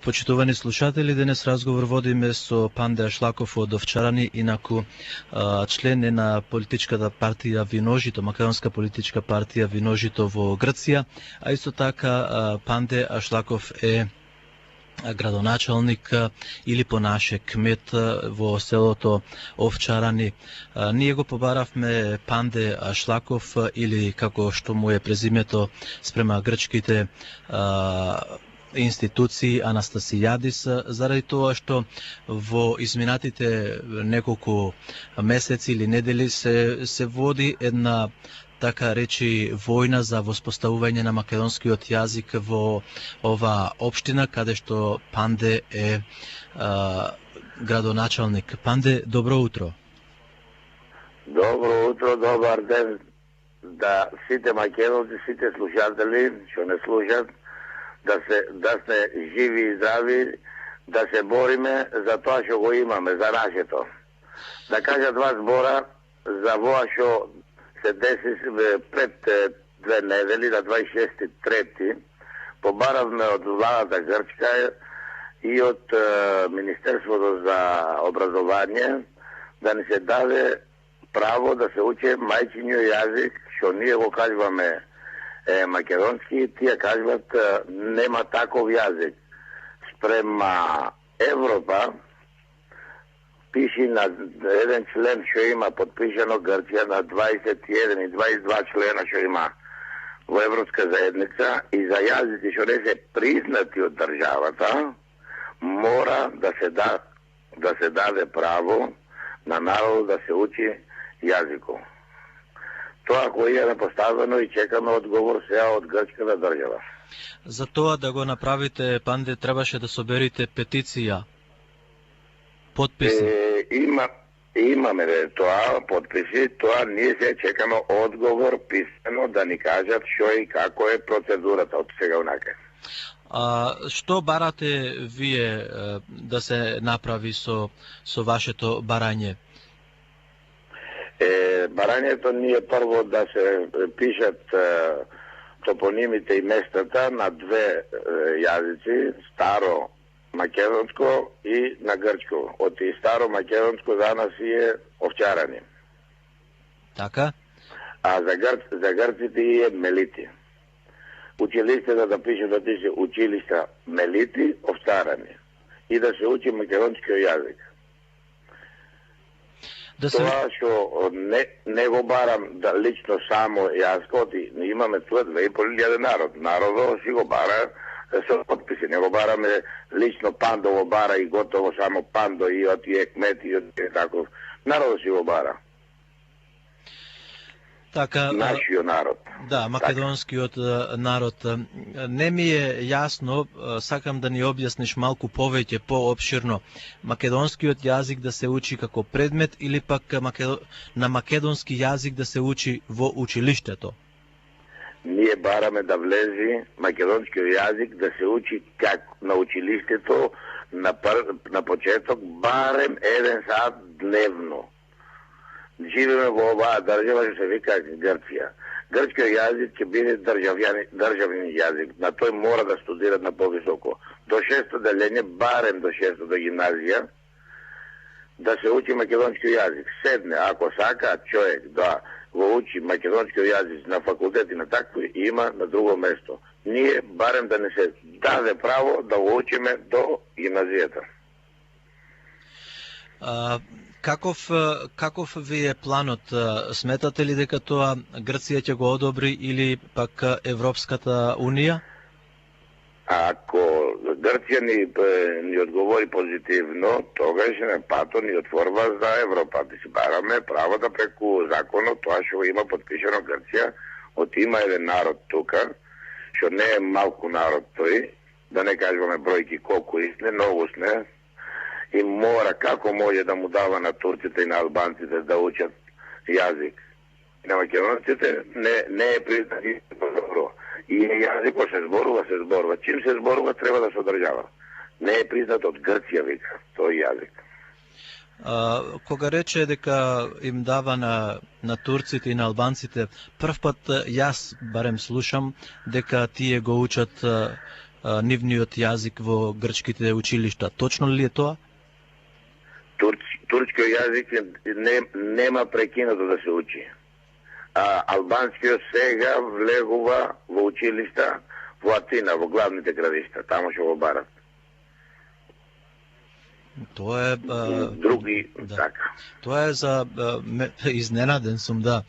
Почитувани слушатели, денес разговор водиме со Панде Ашлаков од Овчарани, инаку член е на политичката партија Виножито, македонска политичка партија Виножито во Грција, а исто така Панде Ашлаков е градоначалник или понаше кмет во селото Овчарани. Ние го побаравме Панде Ашлаков, или како што му е презимето спрема грчките институции Анастасијадис, заради тоа што во изминатите неколку месеци или недели се води една така речи војна за воспоставување на македонскиот јазик во ова општина каде што Панде е градоначалник. Панде, добро утро. Добро утро, добар ден да сите македонци, сите слушатели што не слушат, да сте живи и здрави, да се бориме за тоа што го имаме, за нашето. Да кажа два збора за воа што се деси пред 2 недели, на 26.3. Побаравме од владата грчка и од Министерството за образование да ни се даде право да се учи мајчиниот јазик, што ние го кажуваме македонски, тие кажуват нема таков јазик. Спрема Европа пиши на еден член што има подпишано Грција на 21 и 22 члена што има во Европска заедница, и за јазици што не се признати од државата мора да се даде право на народот да се учи јазикот. Тоа кој е поставено и чекаме одговор сега од грчката држава. За тоа да го направите, Панде, требаше да соберите петиција, подписи. Имаме тоа подписи, тоа ние се чекаме одговор писано да ни кажат што и како е процедурата од сега унака. Што барате вие да се направи со вашето барање? Барањето ние прво да се пишат топонимите и местата на 2 јазици, старо македонско и на грчко. Од и старо македонско за нас е Овчарани. Така? А за грците е Мелити. Училиштето да пише да пише училишта Мелити, Овчарани. И да се учи македонскиот јазик. Тоа што не го барам да лично само јас, но имаме туа 2.500 народ. Народот си го бара со подписи. Не го бараме лично, Пандо го бара и готово само Пандо и од тие кмети и од тие таков. Народот си го бара. Така, нашиот народ. Да, македонскиот народ. Не ми е јасно, сакам да ни објасниш малку повеќе, поопширно. Македонскиот јазик да се учи како предмет или пак на македонски јазик да се учи во училиштето? Ние бараме да влези македонскиот јазик да се учи како на училиштето на почеток барем 1 сат дневно. Живеме во оваа држава што се вика Грција. Грчкиот јазик ќе биде државен јазик. На тој мора да студират на повисоко. До 6-то делење, барем до 6-то до гимназија, да се учи македонскиот јазик. Седне, ако сака човек да го учи македонскиот јазик на факултет и на такво, има на друго место. Ние барем да не се даде право да го учиме до гимназијата. Каков ви е планот? Сметате ли дека тоа Грција ќе го одобри или пак Европската Унија? Ако Грција ни одговори позитивно, тогаш на пато ни отворва за Европа. Да си бараме право да преку законот, тоа што има подпишано Грција, од има еден народ тука, што не е малку народ тој, да не кажуваме бројки колку истне, многу сне, и мора, како може да му дава на турците и на албанците да учат јазик. И на македонците не е признат и добро. И јазикот се зборува. Чим се зборува, треба да се одржава. Не е признат од Грција, вика, тој јазик. Кога рече дека им дава на турците и на албанците, прв пат јас барем слушам дека тие го учат нивниот јазик во грчките училишта. Точно ли е тоа? Турскиот јазик нема прекинато да се учи. А албанскиот сега влегува во училишта во Атина, во главните градишта, таму што го барат. Тоа е други да. Така. Тоа е за изненаден сум, да,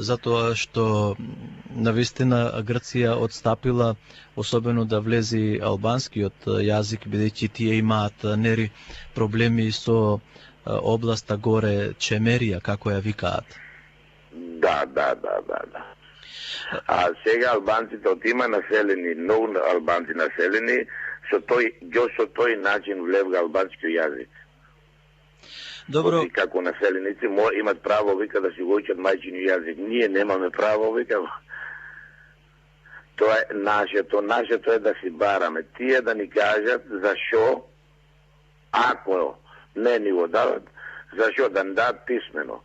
затоа што навистина Грција отстапила, особено да влези албанскиот јазик, бидејќи тие имаат нери проблеми со областа горе Чемерија, како ја викаат. Да. А сега албанците отима населени, многу албанци населени, со тој начин влевга албанскиот јазик. Добро. Оти како населеници имат право, вика, да си го учат мајчиниот јазик. Ние немаме право, вика. Тоа е нашето е да си бараме. Тие да ни кажат зашо, ако не ни го дадат, зашо да ни дадат писмено.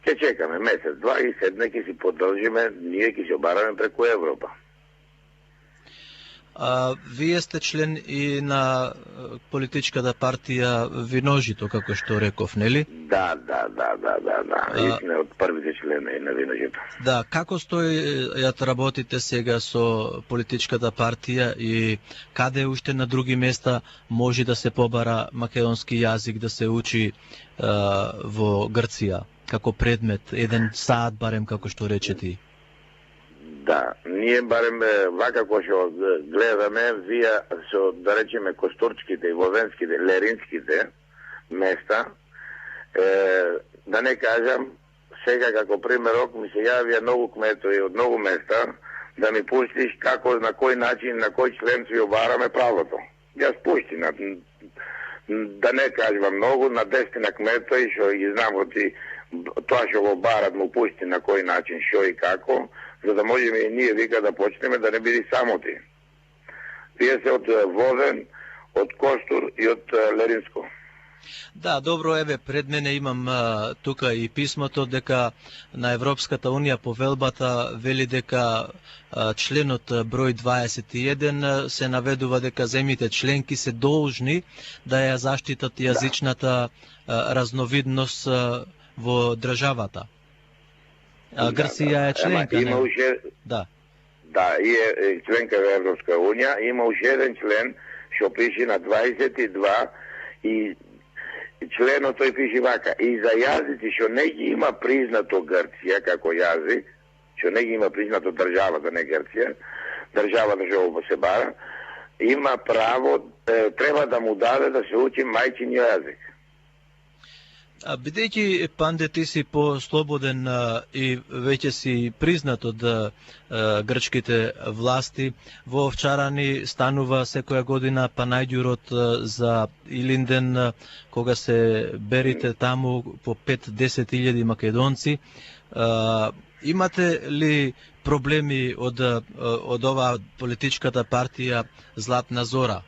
Ке чекаме месец, два и седне ќе си подржиме, ние ќе се обараме преку Европа. Вие сте член и на политичката партија Виножито, како што реков, нели? Да. И сме од првите члени на Виножито. Да, како стојат работите сега со политичката партија и каде уште на други места може да се побара македонски јазик да се учи во Грција, како предмет, еден саат барем, како што рече ти? Да, ние барем вака кој што гледаме, вие со, да речеме, костурчките и возенските, леринските места, да не кажам, сега како примерок ми се јавија многу кметови од многу места, да ми пуштиш како, на кој начин, на кој член си обараме правото. Јас пушти, да не кажам многу, на 10 кметови, што ги знам од тоа што го барат, му пусти на кој начин, што и како, за да можеме и ние, вика, да почнеме да не биде самоти. Тие се од Возен, од Костур и од Леринско. Да, добро, еве, пред мене имам тука и писмото дека на Европската Унија повелбата вели дека членот број 21 се наведува дека земјите членки се должни да ја заштитат јазичната разновидност во државата. Грција е членка, има уште, да. Да, и е членка во Европска Унија, има уште еден член што пише на 22 и членот тој пише вака: и за јазици што не ги има признато Грција како јазик, што не ги има признато државата, не Грција, државата што се бара, има право, треба да му даде да се учи мајчиниот јазик. Бидејќи, Панде, ти си по-слободен и веќе си признат од грчките власти, во Овчарани станува секоја година панајѓурот за Илинден, кога се берите таму по 5-10 илјади македонци. Имате ли проблеми од оваа политичката партија Златна Зора?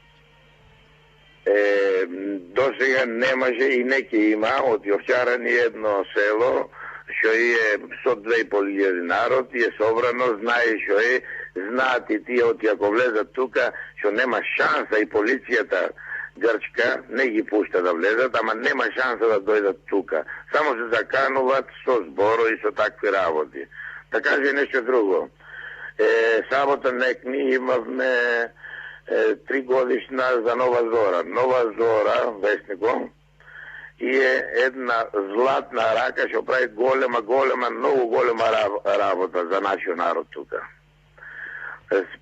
До сега немаше и неке има од Овчарани едно село што е со 2.500 народ и е собрано, знае што е, знаат и тие од ако влезат тука што нема шанса и полицијата грчка не ги пушта да влезат, ама нема шанса да дојдат тука. Само се закануват со зборови и со такви работи. Да каже нешто друго. Сабота ние имавме 3 годишна за Нова Зора. Нова Зора, вестником, и е една златна рака што прави голема, многу голема работа за нашиот народ тука.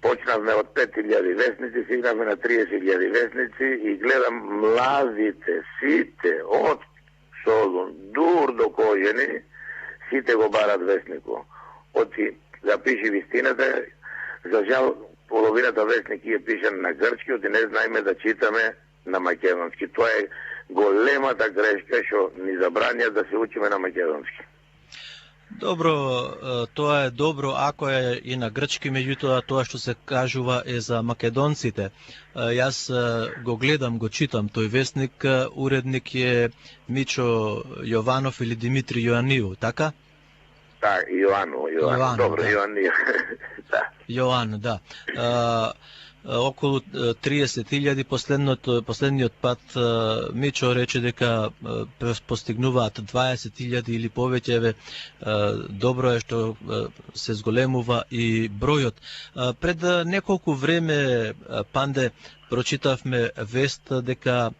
Почнавме од 5.000 вестници, стигнавме на 30.000 вестници и гледам младите, сите, од Солун, дур до Кожени, сите го барат вестнико. Оти да пише вистината, за жал, половината вестники е пишан на грчки, оти не знаеме да читаме на македонски. Тоа е големата грешка што ни забрања да се учиме на македонски. Добро, тоа е добро ако е и на грчки, меѓутоа тоа што се кажува е за македонците. Јас го гледам, го читам тој вестник, уредник е Мичо Јованов или Димитри Јоаннију, така? Так, Јоано, добро, да. Јоаннију. Да. Јоан, да. околу 30.000, последниот пат Мичо рече дека постигнуваат 20.000 или повеќе. Добро е што се зголемува и бројот. Пред неколку време, Панде, прочитавме вест дека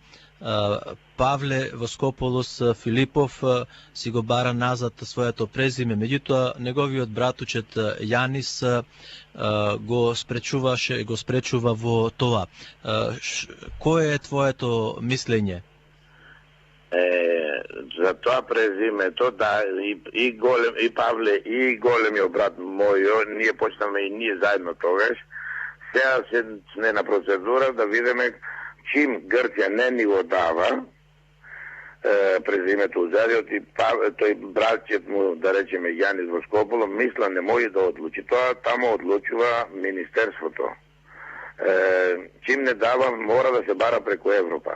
Павле Воскополос Филипов си го бара назад своето презиме, меѓутоа неговиот братучет Јанис го спречува во тоа. Кое е твоето мислење? За тоа презимето, да, и Павле, и големиот брат мој, ние почнаме и ние заедно тогаш. Сега сме на процедура да видиме чим Грција не ни го дава презимето узадиот и тој братчет му, да речеме Јанис Воскополо, мисла не може да одлучи. Тоа тамо одлучува Министерството. Чим не дава, мора да се бара преку Европа.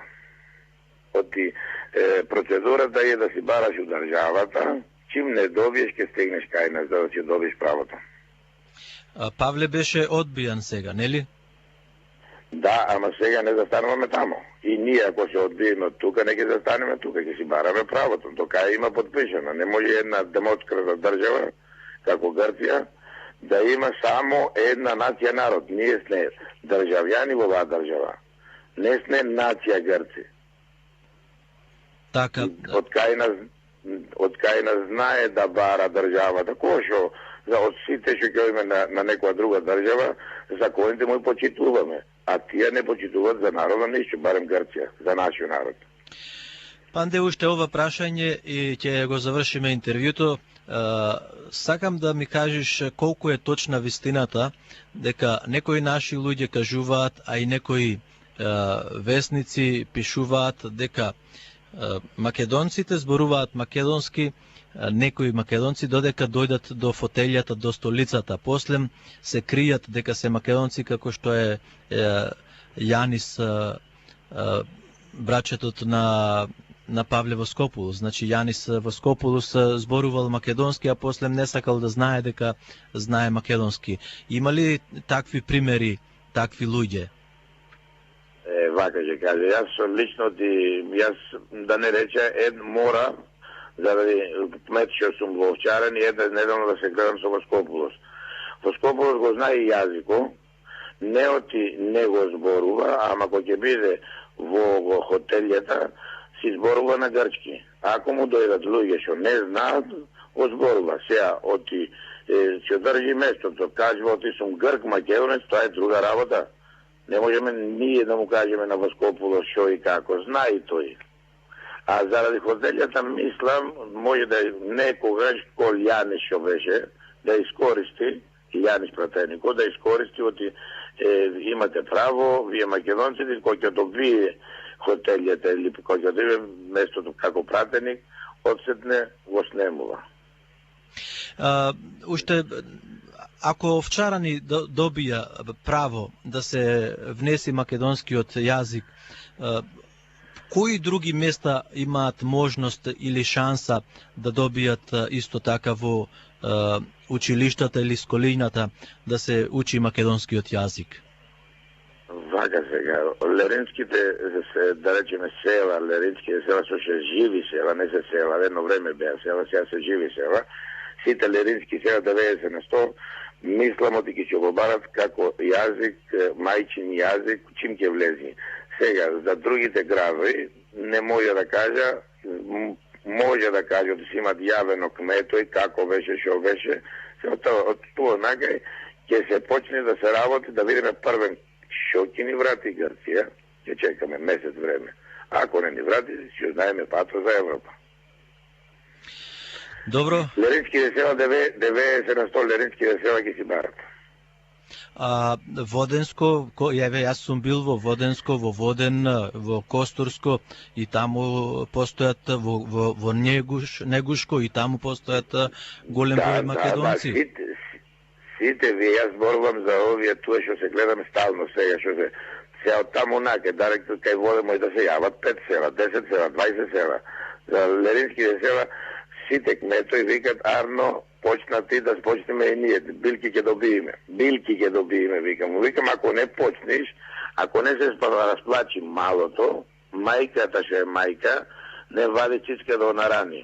Оти процедурата е да си бараш у државата, чим не добиеш, ке стигнеш кај нас, да си добиеш правото. Павле беше одбијан сега, нели? Да, ама сега не застануваме тамо. И ние, ако се одбиеме од тука, не ќе застанеме тука, ќе си бараме правото. Тока има подпишано. Не може една демократска држава, како Грција, да има само една нација народ. Ние сме државјани во оваа држава. Не сме нација Грци. Така. Од кај нас знае да бара државата. Кошо, за од сите што ќе име на некоја друга држава, законите му почитуваме. А тие не почитуваат за народа ништо, барем Грција, за нашиот народ. Панде, уште ова прашање и ќе го завршиме интервјуто. Сакам да ми кажеш колку е точна вистината дека некои наши луѓе кажуваат, а и некои весници пишуваат дека македонците зборуваат македонски, некои македонци додека дојдат до фотелјата, до столицата, после се кријат дека се македонци, како што е Јанис, брачетот на Павле Воскополос. Значи Јанис Воскополос зборувал македонски, а после не сакал да знае дека знае македонски. Има ли такви примери, такви луѓе? Вака ќе каже, јас лично јас да не рече, мора заради кмет што сум во Овчарен и недавно да се гледам со Воскополос. Воскополос го знае и јазико, не го зборува, ама кога ќе биде во хотелјата, си зборува на грчки. Ако му дојдат луѓе што не знаат, го зборува. Сега, ќе држи местото, кажува, сум грк, македонец, тоа е друга работа. Не можеме ние да му кажеме на Воскополос што и како, знае и тој. А заради хотелјата, мислам, може да некогаш кол Јанис што беше, да искористи, Јанис пратенико, да искористи, имате право, вие македонците, кој ќе добие хотелјата или кој ќе добие местото како пратеник, одсетне го снемува. Уште, ако овчарани добија право да се внеси македонскиот јазик, кои други места имаат можност или шанса да добијат исто така во училиштата или сколињата да се учи македонскиот јазик? Вака сега, леринските, да речеме села, леринските села со ше живи села, не се села, едно време беа села, сега се живи села, сите лерински села 90%, мислам оти ќе го барат како јазик, мајчин јазик, чим ќе влези. Сега, за другите градови, не може да кажа, може да кажа, да си имат јавено кметој, како беше, шо беше, од тоа накај ќе се почне да се работи, да видиме првен шо ќе ни врати Грција, ќе чекаме месец време. Ако не ни врати, ќе знаеме пато за Европа. Добро. Леринските села, 90% леринските села ќе си барат. Воденско, јас сум бил во Воденско, во Воден, во Костурско и таму постојат во Негушко и таму постојат голем број македонци. Сите вие, јас зборувам за овие тоа што се гледаме стално сега, што се од таму наке, директно кај Воден може да се јават 5 села, 10 села, 20 села. За леринските села сите кметои викат Арно, почнати, да спочнеме и ние. Билки ќе добиеме. Билки ќе добиеме, викам. Викам, ако не почнеш, ако не се разплачи малото, мајката ще е мајка, не вади чичка да онарани.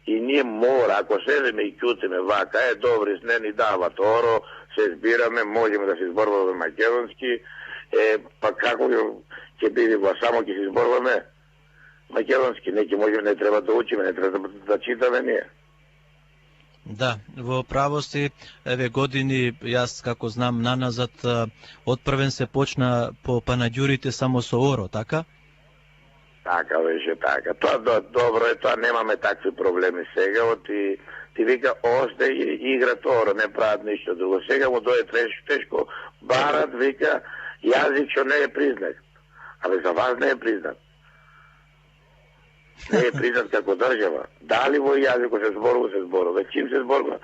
И ние мора, ако седеме и кјутиме вака, добри, с не ни дават оро, се збираме, можеме да се изборваме македонски, па како ќе биде, само ќе се изборваме македонски, не треба да учиме, не треба да читаме ние. Да, во право си, еве години, јас како знам наназад, отпрвен се почна по панаѓурите само со оро, така? Така беше, така. Тоа добро е, тоа немаме такви проблеми сега, ти вика, осте и играт оро, не прават ништо друго. Сега му дојде тешко, барат, вика, јазик што не е признат. Абе, за вас не е признат. Не е признат како држава. Дали во јазико се зборува, чим се зборува?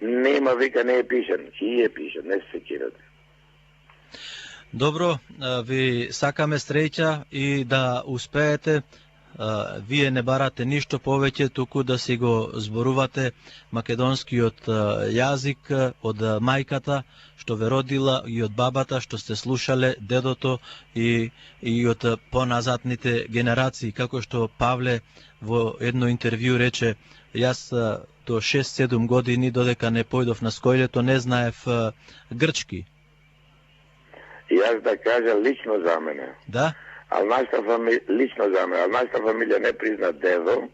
Нема, вика, не е пишен. И е пишен, не се секирате. Добро, ви сакаме среќа и да успеете. Вие не барате ништо повеќе, туку да си го зборувате македонскиот јазик од мајката што ве родила и од бабата што сте слушале, дедото и од поназадните генерации. Како што Павле во едно интервју рече, јас до 6-7 години додека не појдов на скојлето не знаев грчки. Јас да кажа лично за мене. Да? Лично за мене, нашата фамилија не призна дедо.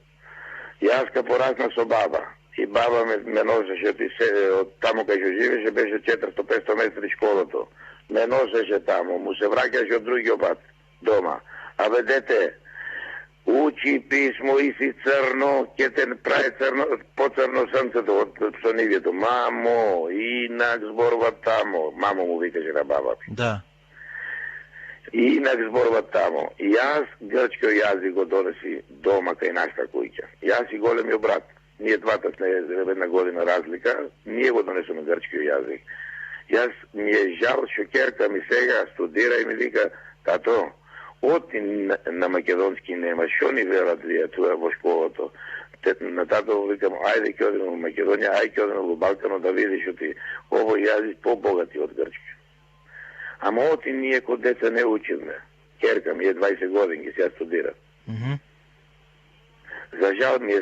Јас ка порасна со баба. И баба ме носеше од таму кај што живеше, беше 400-500 метри школото. Ме носеше таму, му се враќаше од другиот пат дома. Абе дете, учи писмо и си црно, ќе те прави црно, поцрно сонцето од сонивјето. Мамо, инак зборува тамо. Мамо му викаше на баба. Да. Инак зборува тамо. Јас грчкиот јазик го донеси дома кај нашата куќа. Јас и големиот брат. Ние двата сме една година разлика. Ние го донесоме грчкиот јазик. Јас ми е жал што ќерка ми сега студира и ми вика, тато, оти на македонски нема, што ни верат вие туа во школото? На тато викам, ајде ќе одиме во Македонија, ајде ќе одиме во Балкано да видиш оти овој јазик побогати од грчки. Ама оти ние кod деца не учиме. Ќерка ми е 20 години, сега студира. За жал ми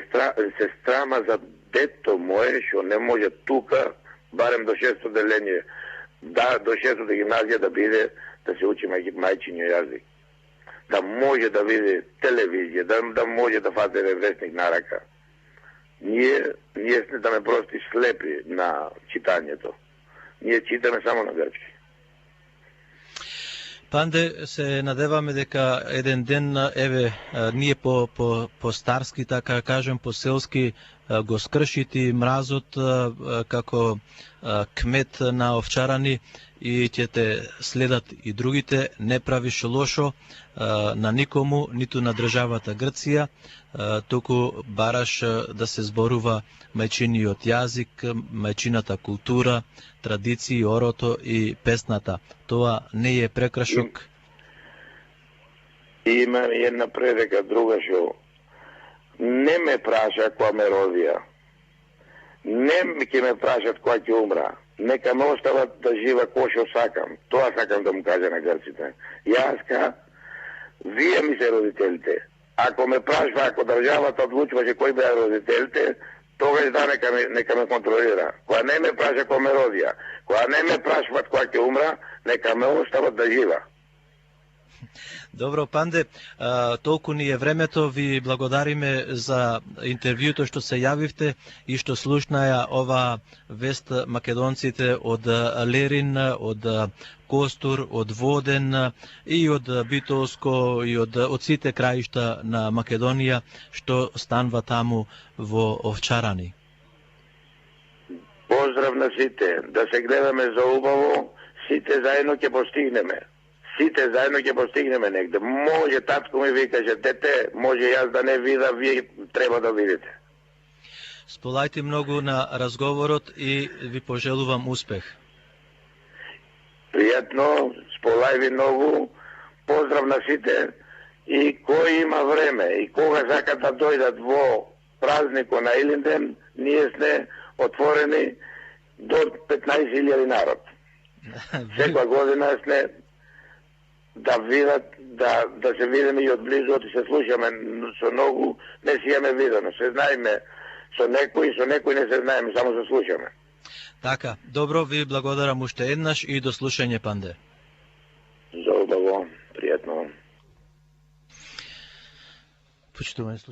се страма за дето мое, што не може тука, барем до 6-то деление, до 6-то гимназија да биде, да се учи мајчиниот јазик. Да може да види телевизија, да може да фате вестник на рака. Ние сме да ме прости слепи на читањето. Ние читаме само на грчки. Панде, се надеваме дека еден ден, еве, ние по старски, така кажем, по селски, го скршити мразот како кмет на Овчарани и ќе те следат и другите, не правиш лошо на никому, ниту на државата Грција, туку бараш да се зборува мајчиниот јазик, мајчината култура, традиции, орото и песната. Тоа не е прекрашок. Има една предека друга што не ме праша која ме родија. Не ќе ме прашат која ќе умра. Нека ме остават да жива кој што сакам. Тоа сакам да му кажа на грците. Јас вие ми се родителите. Ако ме прашва, ако државата одлучуваше кои беа родителите, тогаш да нека ме контролира. Која не ме праша која ме родија, која не ме прашват која ќе умра, нека ме остават да жива. Добро, Панде, толку ни е времето, ви благодариме за интервјуто што се јавивте и што слушнаја ова вест македонците од Лерин, од Костур, од Воден и од Битолско и од сите краишта на Македонија што станва таму во Овчарани. Поздрав на сите, да се гледаме за убаво, сите заедно ќе постигнеме. Сите заедно ќе постигнеме негде. Може, татко ми викаше, дете, може јас да не вида, вие треба да видите. Сполајте многу на разговорот и ви пожелувам успех. Пријатно, сполај ви многу, поздрав на сите и кој има време и кога сакат да дојдат во празникот на Илинден, ние сме отворени до 15.000 народ. Секоја година сме да видат, да се видиме и одблизу, да се слушаме со многу, не си имаме видено, се знаеме со некој не се знаеме, само се слушаме. Така, добро, ви благодарам уште еднаш и до слушање, Панде. За убаво, пријатно. Почитуваме